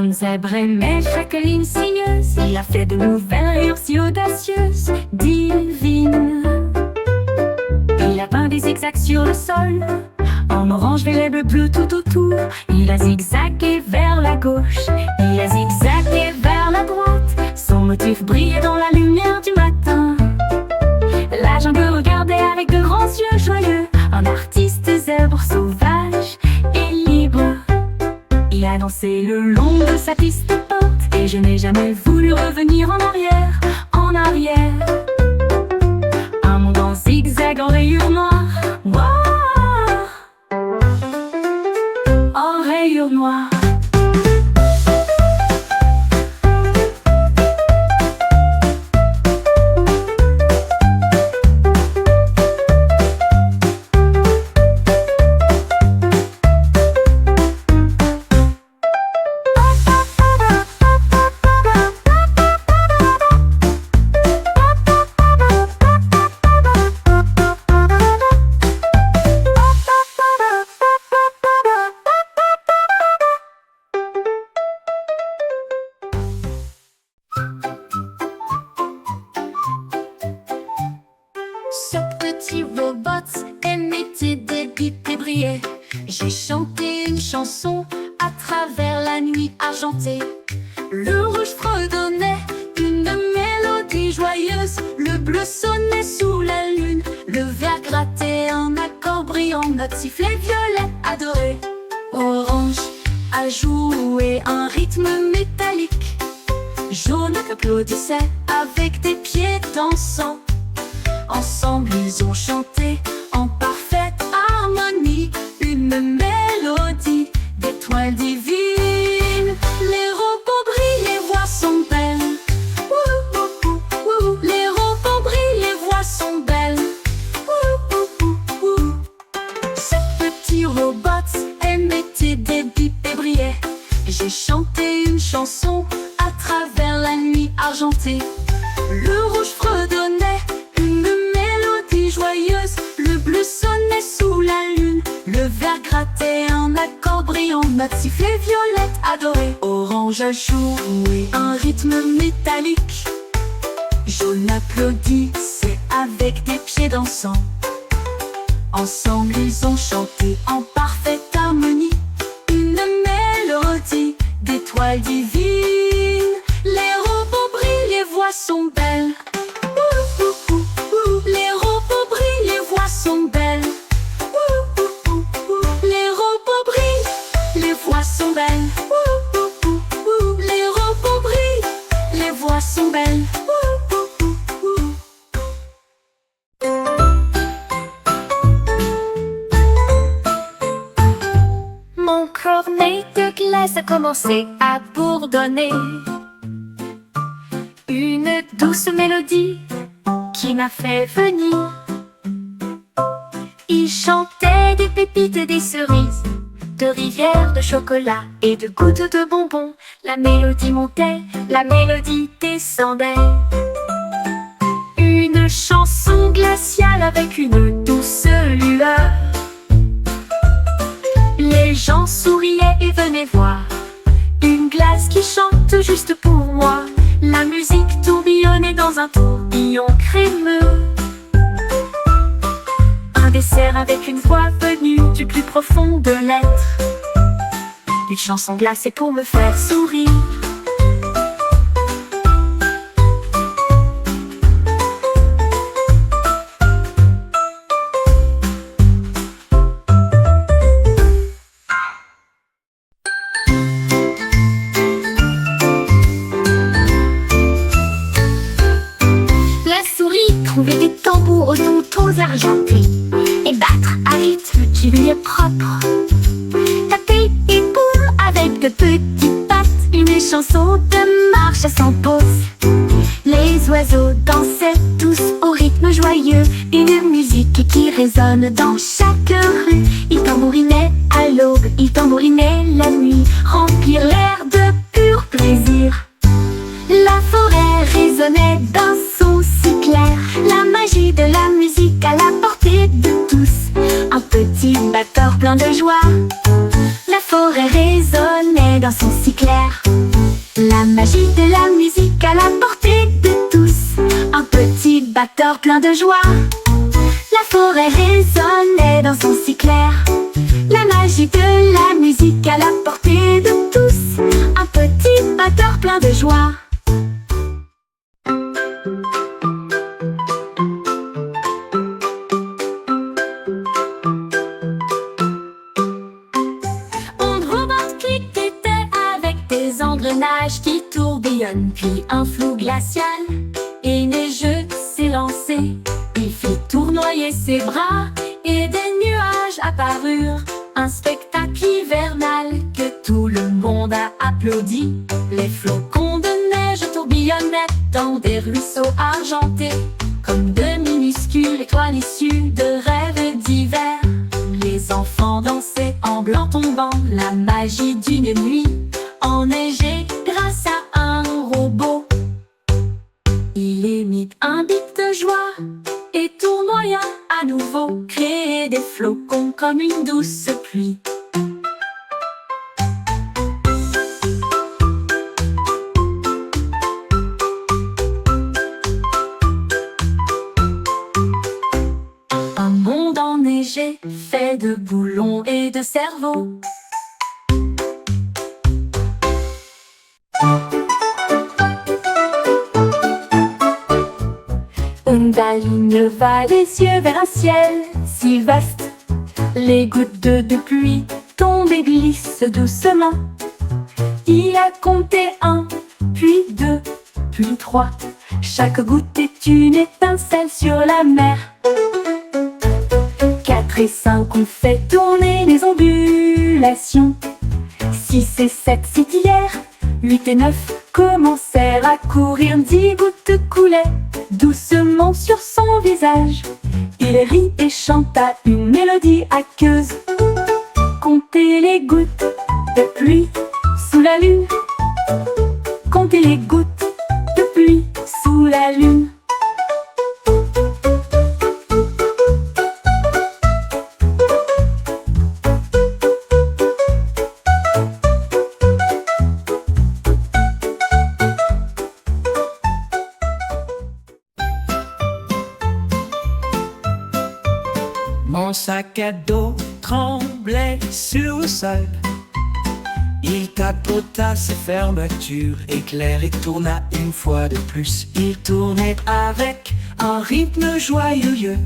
Un zèbre aimait chaque ligne sinueuse. Il a fait de nouvelles rayures si audacieuses, divines. Il a peint des zigzags sur le sol, en orange, violet, bleu tout autour. Il a zigzagué vers la gauche, il a zigzagué vers la droite. Son motif brillait dans la lumière du matin. La jungle regardait avec de grands yeux joyeux. Un artiste zèbre sauvage et libre. Il a dansé le long de sa piste haute, et je n'ai jamais voulu revenir en arrière, en arrière. Un monde en zigzag, en rayures noires, en rayures noires. Ce petit robot émettait des bips et brillait. J'ai chanté une chanson à travers la nuit argentée. Le rouge fredonnait une mélodie joyeuse. Le bleu sonnait sous la lune. Le vert grattait un accord brillant. Notre sifflet violet adoré. Orange a joué un rythme métallique. Jaune applaudissait avec des pieds dansants. Ensemble ils ont chanté en parfaite harmonie une mélodie d'étoiles divines. Les robots brillent, les voix sont belles. Les robots brillent, les voix sont belles. Ce petit robot émettait des bips et brillait. J'ai chanté une chanson à travers la nuit argentée. Le rouge fredonnait une mélodie joyeuse. Le bleu sonnait sous la lune. Le vert grattait un accord brillant. Notre sifflet violette adoré. Orange a joué un rythme métallique. Jaune applaudissait avec des pieds dansants. Ensemble ils ont chanté en parfaite harmonie une mélodie d'étoiles divines. Les robots brillent, les voix sont belles. Les robots brillent, les voix sont belles. Les robots brillent, les voix sont belles. Les robots brillent, les voix sont belles. Mon cornet de glace a commencé à bourdonner. Une douce mélodie qui m'a fait venir. Il chantait des pépites et des cerises, de rivières de chocolat et de gouttes de bonbons. La mélodie montait, la mélodie descendait. Une chanson glaciale avec une douce lueur. Les gens souriaient et venaient voir une glace qui chante juste pour moi. La musique tourbillonnait dans un tourbillon crémeux. Un dessert avec une voix venue du plus profond de l'être. Une chanson glacée pour me faire sourire. Trouver des tambours aux toutons argentés et battre à rythme qui lui est propre. Taper et boum avec de petites pattes. Une chanson de marche sans pause. Les oiseaux dansaient tous au rythme joyeux. Une musique qui résonne dans chaque rue. Ils tambourinaient à l'aube, ils tambourinaient la nuit. Remplir l'air de pur plaisir. La forêt résonnait d'un son si clair. La magie de la musique à la portée de tous. Un petit batteur plein de joie. La forêt résonnait est dans son si clair. La magie de la musique à la portée de tous. Un petit batteur plein de joie. La forêt résonnait dans son si clair. La magie de la musique à la portée de tous. Un petit batteur plein de joie. Engrenages qui tourbillonnent, puis un flou glacial et neigeux s'est lancé. Il fit tournoyer ses bras et des nuages apparurent. Un spectacle hivernal que tout le monde a applaudi. Les flocons de neige tourbillonnaient dans des ruisseaux argentés, comme de minuscules étoiles issues de rêves d'hiver. Les enfants dansaient en blanc tombant, la magie d'une nuit enneigé grâce à un robot. Il émit un bip de joie et tournoya à nouveau, créer des flocons comme une douce pluie. Un monde enneigé fait de boulons et de cerveaux. Undaline va les yeux vers un ciel si vaste. Les gouttes de pluie tombent et glissent doucement. Il a compté 1, puis 2, puis 3. Chaque goutte est une étincelle sur la mer. 4 et 5 ont fait tourner les ondulations. 6 et 7 scintillèrent. 8 et 9 commencèrent à courir. 10 gouttes coulaient doucement sur son visage. Il rit et chanta une mélodie aqueuse. Comptez les gouttes de pluie sous la lune. Comptez les gouttes de pluie sous la lune. Mon sac à dos tremblait sur le sol. Il tapota ses fermetures, éclair et tourna une fois de plus. Il tournait avec un rythme joyeux.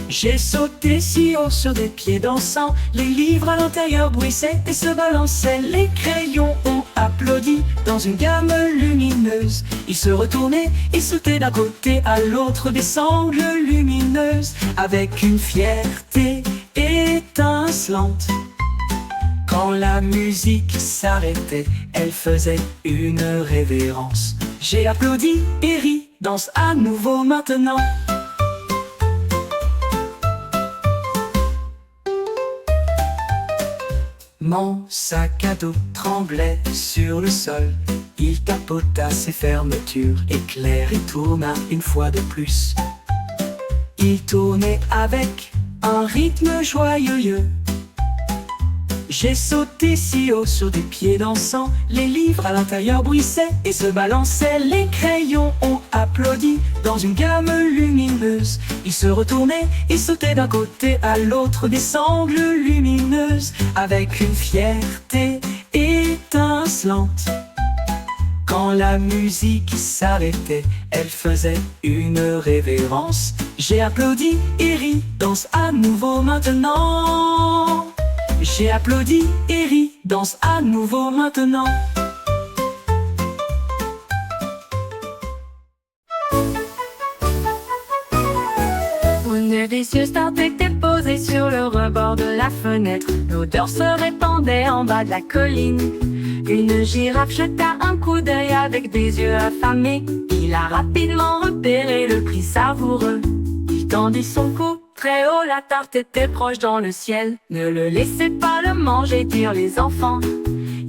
J'ai sauté si haut sur des pieds dansants. Les livres à l'intérieur bruissaient et se balançaient. Les crayons ont applaudi dans une gamme lumineuse. Ils se retournaient et sautaient d'un côté à l'autre des sangles lumineuses, avec une fierté étincelante. Quand la musique s'arrêtait, elle faisait une révérence. J'ai applaudi et ri, danse à nouveau maintenant. Mon sac à dos tremblait sur le sol. Il tapota ses fermetures, éclair et tourna une fois de plus. Il tournait avec un rythme joyeux. J'ai sauté si haut sur des pieds dansants. Les livres à l'intérieur bruissaient et se balançaient. Les crayons ont applaudi dans une gamme lumineuse. Ils se retournaient et sautaient d'un côté à l'autre des sangles lumineuses, avec une fierté étincelante. Quand la musique s'arrêtait, elle faisait une révérence. J'ai applaudi et ri, danse à nouveau maintenant. J'ai applaudi et ri, danse à nouveau maintenant. Une délicieuse tarte était posée sur le rebord de la fenêtre. L'odeur se répandait en bas de la colline. Une girafe jeta un coup d'œil avec des yeux affamés. Il a rapidement repéré le prix savoureux. Il tendit son cou très haut, la tarte était proche dans le ciel. Ne le laissez pas le manger, dirent les enfants.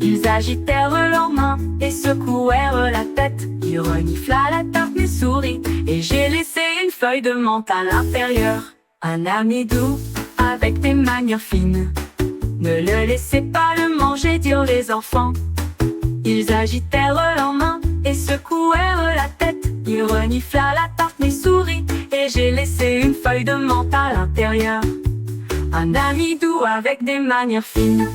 Ils agitèrent leurs mains et secouèrent la tête. Il renifla la tarte mais sourit. Et j'ai laissé une feuille de menthe à l'intérieur. Un ami doux avec des manières fines. Ne le laissez pas le manger, dirent les enfants. Ils agitèrent leurs mains et secouèrent la tête. Ils reniflèrent la tarte mais sourit, et j'ai laissé une feuille de menthe à l'intérieur. Un ami doux avec des manières fines.